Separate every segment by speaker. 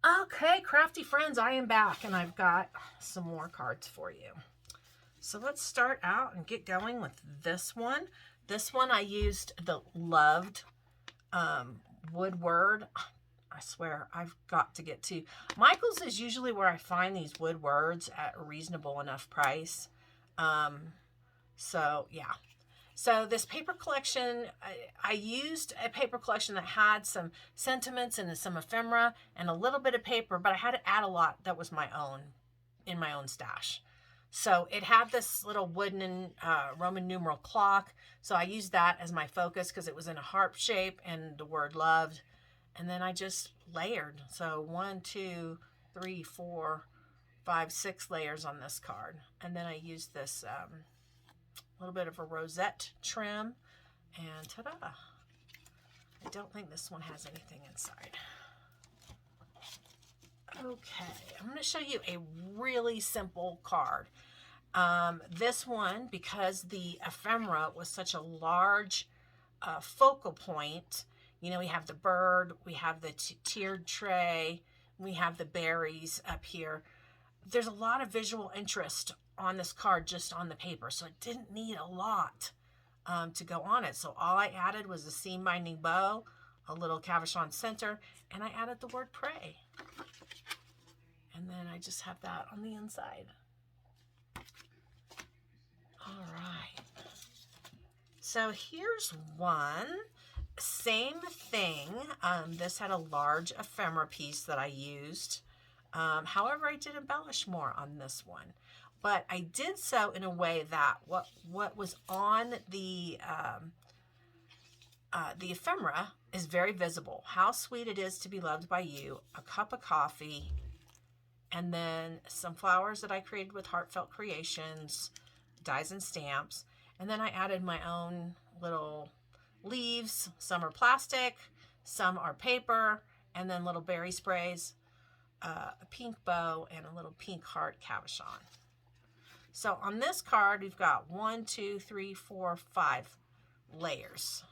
Speaker 1: Okay, crafty friends, I am back and I've got some more cards for you. So let's start out and get going with this one. This one I used the loved wood word. I swear I've got to get to. Michael's is usually where I find these wood words at a reasonable enough price. So yeah, so this paper collection, I used a paper collection that had some sentiments and some ephemera and a little bit of paper, but I had to add a lot that was my own, in my own stash. So it had this little wooden Roman numeral clock. So I used that as my focus because it was in a harp shape and the word loved. And then I just layered. So 1, 2, 3, 4, 5, 6 layers on this card. And then I used this little bit of a rosette trim, and ta-da! I don't think this one has anything inside. Okay, I'm going to show you a really simple card. This one, because the ephemera was such a large focal point, you know, we have the bird, we have the tiered tray, we have the berries up here. There's a lot of visual interest on this card just on the paper, so it didn't need a lot to go on it. So all I added was a seam binding bow, a little cabochon center, and I added the word pray. And then I just have that on the inside. All right. So here's one. Same thing. This had a large ephemera piece that I used. However, I did embellish more on this one. But I did so in a way that what was on the ephemera is very visible. How sweet it is to be loved by you, a cup of coffee, and then some flowers that I created with Heartfelt Creations, dies and stamps. And then I added my own little leaves. Some are plastic, some are paper, and then little berry sprays, a pink bow, and a little pink heart cabochon. So on this card, we've got 1, 2, 3, 4, 5 layers.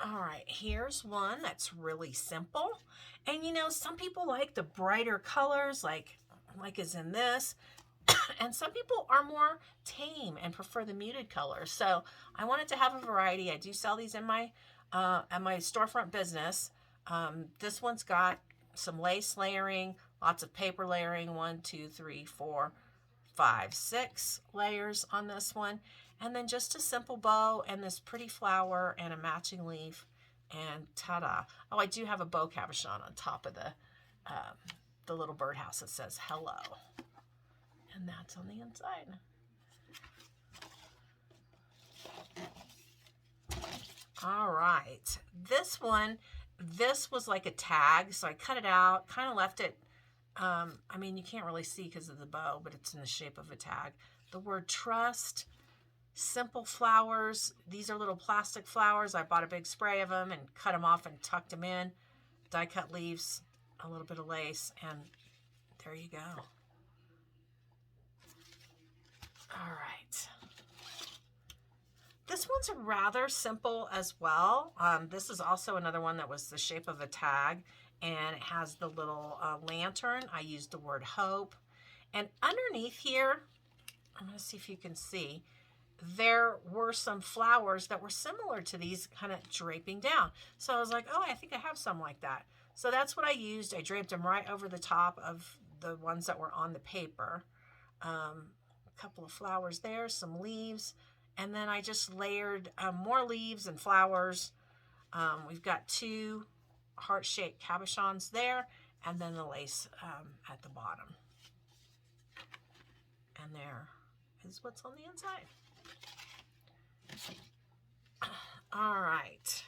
Speaker 1: All right, here's one that's really simple. And you know, some people like the brighter colors, like is in this. And some people are more tame and prefer the muted colors. So I wanted to have a variety. I do sell these in my at my storefront business. This one's got some lace layering, lots of paper layering, 1, 2, 3, 4, 5, 6 layers on this one. And then just a simple bow and this pretty flower and a matching leaf, and ta-da. Oh, I do have a bow cabochon on top of the little birdhouse that says hello. And that's on the inside. All right, this was like a tag, so I cut it out, kind of left it, I mean, you can't really see because of the bow, but it's in the shape of a tag. The word trust, simple flowers. These are little plastic flowers. I bought a big spray of them and cut them off and tucked them in. Die cut leaves, a little bit of lace, and there you go. All right. This one's rather simple as well. This is also another one that was the shape of a tag, and it has the little lantern. I used the word hope. And underneath here, I'm going to see if you can see, there were some flowers that were similar to these, kind of draping down. So I was like, oh, I think I have some like that. So that's what I used. I draped them right over the top of the ones that were on the paper. A couple of flowers there, some leaves, and then I just layered more leaves and flowers. We've got 2 heart-shaped cabochons there, and then the lace at the bottom. And there is what's on the inside. All right.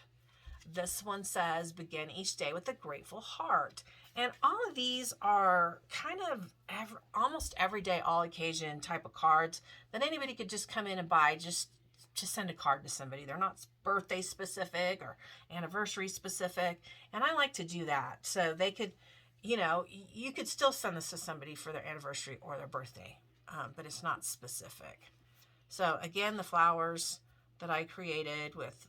Speaker 1: This one says, begin each day with a grateful heart. And all of these are kind of almost everyday, all occasion type of cards that anybody could just come in and buy just to send a card to somebody. They're not birthday specific or anniversary specific. And I like to do that. So they could, you know, you could still send this to somebody for their anniversary or their birthday, but it's not specific. So again, the flowers that I created with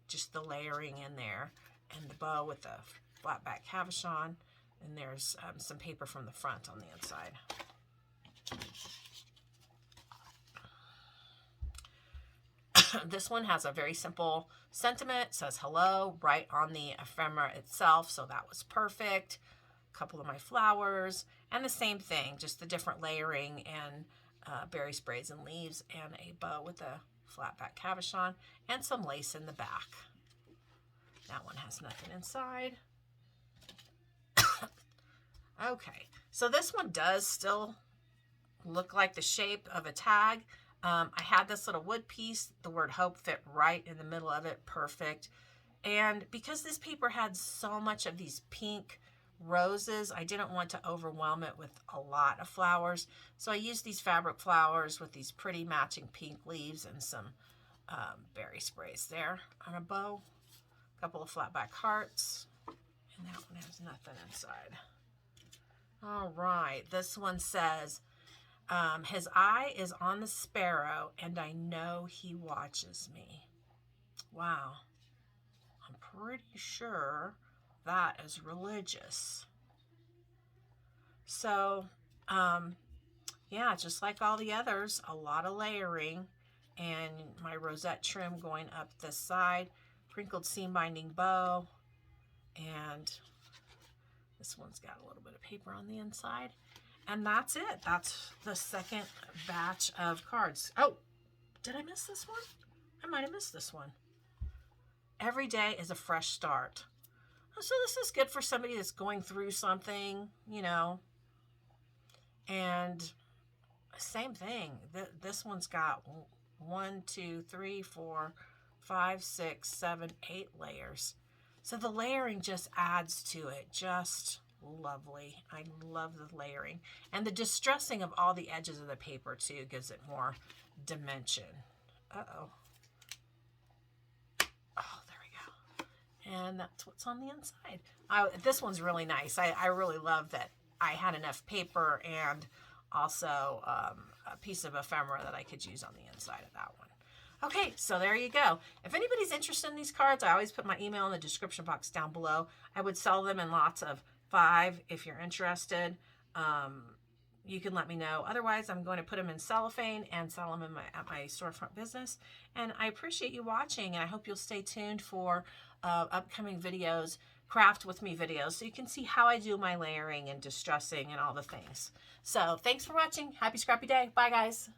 Speaker 1: just the layering in there. and the bow with the flat back cabochon. And there's some paper from the front on the inside. This one has a very simple sentiment. It says hello right on the ephemera itself, so that was perfect. A couple of my flowers, and the same thing, just the different layering and berry sprays and leaves, and a bow with a flat back cabochon, and some lace in the back. That one has nothing inside. Okay, so this one does still look like the shape of a tag. I had this little wood piece, the word hope fit right in the middle of it, perfect. And because this paper had so much of these pink roses, I didn't want to overwhelm it with a lot of flowers. So I used these fabric flowers with these pretty matching pink leaves and some berry sprays there on a bow. A couple of flat back hearts. And that one has nothing inside. All right, this one says, his eye is on the sparrow, and I know he watches me. Wow. I'm pretty sure that is religious. So, yeah, just like all the others, a lot of layering, and my rosette trim going up this side, crinkled seam binding bow, and this one's got a little bit of paper on the inside. And that's it. That's the second batch of cards. Oh, did I miss this one? I might have missed this one. Every day is a fresh start. So this is good for somebody that's going through something, you know. And same thing. This one's got 1, 2, 3, 4, 5, 6, 7, 8 layers. So the layering just adds to it. Just lovely. I love the layering. And the distressing of all the edges of the paper too gives it more dimension. Uh-oh. Oh, there we go. And that's what's on the inside. This one's really nice. I really love that I had enough paper and also a piece of ephemera that I could use on the inside of that one. Okay, so there you go. If anybody's interested in these cards, I always put my email in the description box down below. I would sell them in lots of 5 if you're interested. You can let me know. Otherwise, I'm going to put them in cellophane and sell them at my storefront business. And I appreciate you watching, and I hope you'll stay tuned for upcoming videos, craft with me videos, so you can see how I do my layering and distressing and all the things. So thanks for watching. Happy scrappy day. Bye, guys.